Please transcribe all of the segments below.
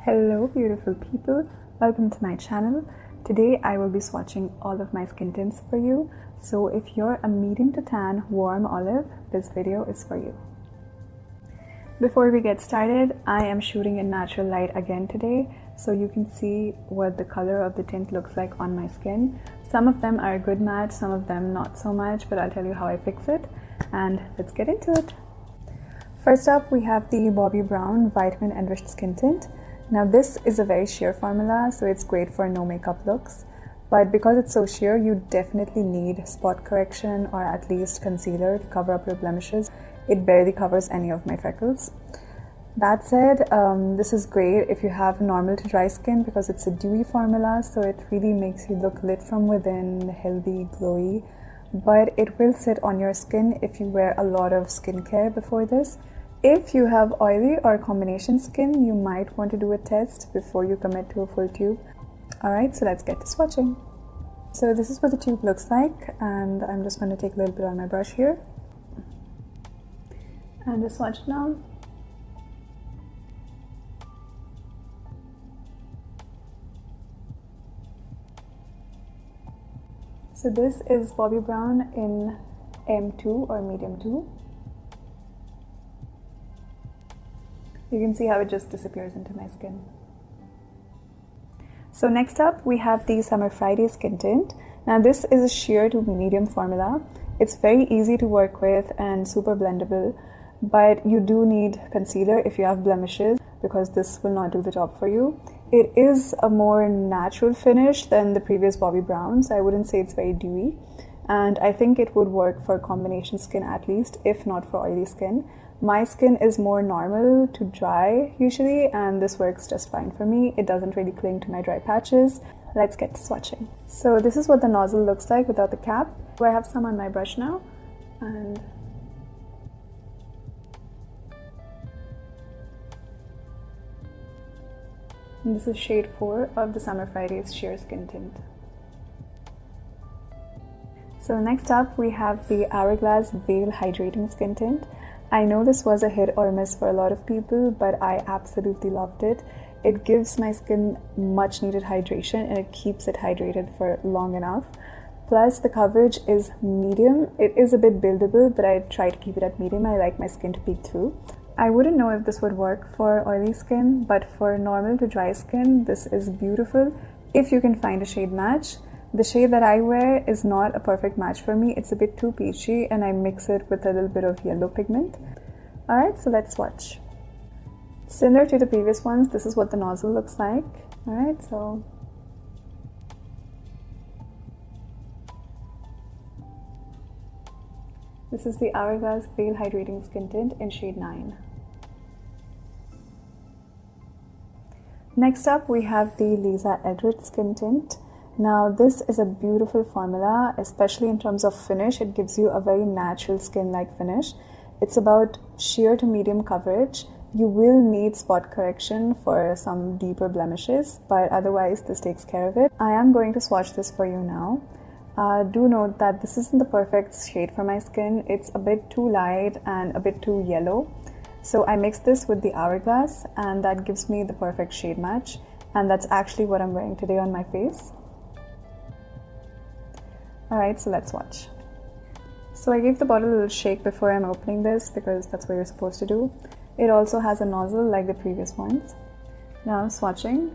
Hello beautiful people, welcome to my channel. Today I will be swatching all of my skin tints for you. So if you're a medium to tan warm olive, this video is for you. Before we get started, I am shooting in natural light again today, so you can see what the color of the tint looks like on my skin. Some of them are a good match, some of them not so much, but I'll tell you how I fix it, and let's get into it. First up, we have the Bobbi Brown Vitamin Enriched Skin Tint. Now this is a very sheer formula, so it's great for no makeup looks. But because it's so sheer, you definitely need spot correction or at least concealer to cover up your blemishes. It barely covers any of my freckles. That said, this is great if you have normal to dry skin because it's a dewy formula, so it really makes you look lit from within, healthy, glowy. But it will sit on your skin if you wear a lot of skincare before this. If you have oily or combination skin, you might want to do a test before you commit to a full tube. Alright, so let's get to swatching. So this is what the tube looks like, and I'm just going to take a little bit on my brush here and just swatch it now. So this is Bobbi Brown in M2 or medium 2. You can see how it just disappears into my skin. So next up, we have the Summer Friday Skin Tint. Now this is a sheer to medium formula. It's very easy to work with and super blendable, but you do need concealer if you have blemishes because this will not do the job for you. It is a more natural finish than the previous Bobbi Brown, so I wouldn't say it's very dewy. And I think it would work for combination skin at least, if not for oily skin. My skin is more normal to dry usually, and this works just fine for me. It doesn't really cling to my dry patches. Let's get to swatching. So this is what the nozzle looks like without the cap. So I have some on my brush now, and this is shade 4 of the Summer Fridays Sheer Skin Tint. So next up, we have the Hourglass Veil Hydrating Skin Tint. I know this was a hit or miss for a lot of people, but I absolutely loved it. It gives my skin much needed hydration and it keeps it hydrated for long enough. Plus the coverage is medium. It is a bit buildable, but I try to keep it at medium. I like my skin to peek through. I wouldn't know if this would work for oily skin, but for normal to dry skin, this is beautiful if you can find a shade match. The shade that I wear is not a perfect match for me. It's a bit too peachy and I mix it with a little bit of yellow pigment. Alright, so let's swatch. Similar to the previous ones, this is what the nozzle looks like. Alright, so this is the Hourglass Veil Hydrating Skin Tint in shade 9. Next up, we have the Eldridge Skin Tint. Now this is a beautiful formula, especially in terms of finish. It gives you a very natural skin-like finish. It's about sheer to medium coverage. You will need spot correction for some deeper blemishes, but otherwise this takes care of it. I am going to swatch this for you now. Do note that this isn't the perfect shade for my skin. It's a bit too light and a bit too yellow. So I mixed this with the Hourglass and that gives me the perfect shade match. And that's actually what I'm wearing today on my face. Alright, so let's swatch. So I gave the bottle a little shake before I'm opening this because that's what you're supposed to do. It also has a nozzle like the previous ones. Now swatching.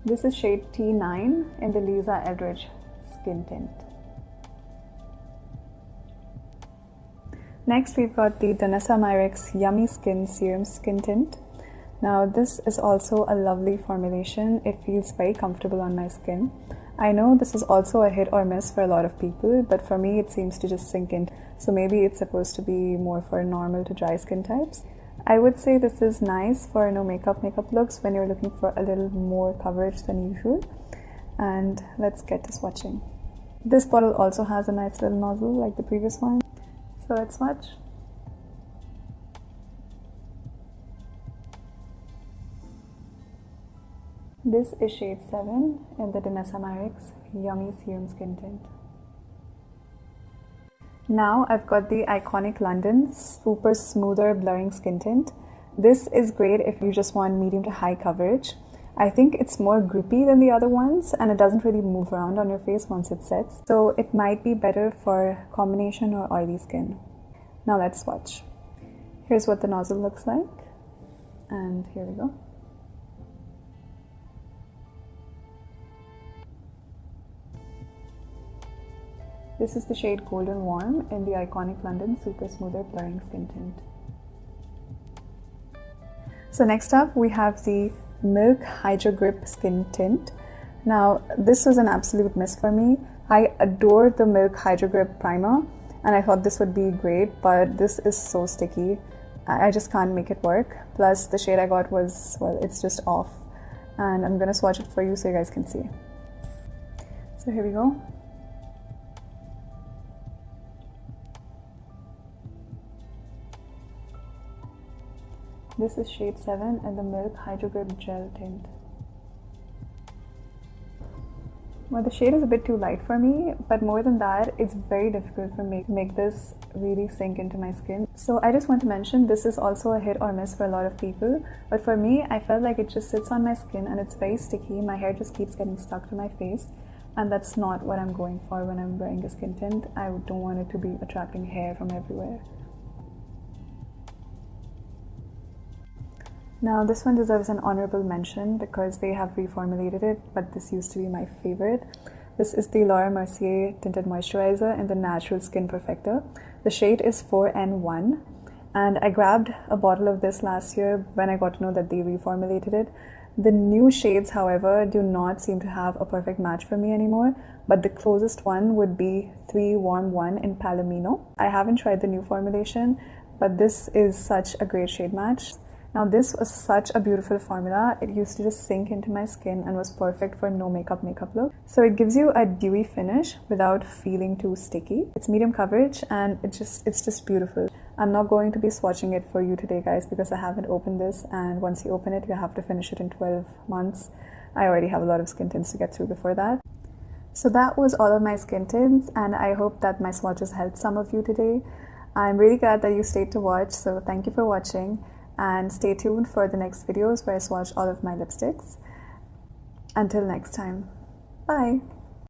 This is shade T9 in the Eldridge Skin Tint. Next we've got the Danessa Myricks Yummy Skin Serum Skin Tint. Now this is also a lovely formulation. It feels very comfortable on my skin. I know this is also a hit or miss for a lot of people, but for me it seems to just sink in. So maybe it's supposed to be more for normal to dry skin types. I would say this is nice for no makeup looks when you're looking for a little more coverage than usual. And let's get to swatching. This bottle also has a nice little nozzle like the previous one. So let's swatch. This is shade 7 in the Danessa Myricks Yummy Serum Skin Tint. Now I've got the iconic London Super Smoother Blurring Skin Tint. This is great if you just want medium to high coverage. I think it's more grippy than the other ones and it doesn't really move around on your face once it sets. So it might be better for combination or oily skin. Now let's swatch. Here's what the nozzle looks like. And here we go. This is the shade Golden Warm in the iconic London Super Smoother Blurring Skin Tint. So next up we have the Milk Hydro Grip Skin Tint. Now this was an absolute miss for me. I adore the Milk Hydro Grip primer and I thought this would be great, but this is so sticky. I just can't make it work. Plus the shade I got was, well, it's just off. And I'm gonna swatch it for you so you guys can see. So here we go. This is shade 7 in the Milk Hydro Grip Gel Tint. Well, the shade is a bit too light for me, but more than that, it's very difficult for me to make this really sink into my skin. So I just want to mention this is also a hit or miss for a lot of people, but for me, I felt like it just sits on my skin and it's very sticky. My hair just keeps getting stuck to my face, and that's not what I'm going for when I'm wearing a skin tint. I don't want it to be attracting hair from everywhere. Now this one deserves an honorable mention because they have reformulated it, but this used to be my favorite. This is the Laura Mercier Tinted Moisturizer in the Natural Skin Perfector. The shade is 4N1 and I grabbed a bottle of this last year when I got to know that they reformulated it. The new shades, however, do not seem to have a perfect match for me anymore, but the closest one would be 3 Warm 1 in Palomino. I haven't tried the new formulation, but this is such a great shade match. Now this was such a beautiful formula. It used to just sink into my skin and was perfect for no makeup look. So it gives you a dewy finish without feeling too sticky. It's medium coverage and it's just beautiful. I'm not going to be swatching it for you today, guys, because I haven't opened this, and once you open it you have to finish it in 12 months. I already have a lot of skin tints to get through before that. So that was all of my skin tints, and I hope that my swatches helped some of you today. I'm really glad that you stayed to watch, so thank you for watching. And stay tuned for the next videos where I swatch all of my lipsticks. Until next time, bye!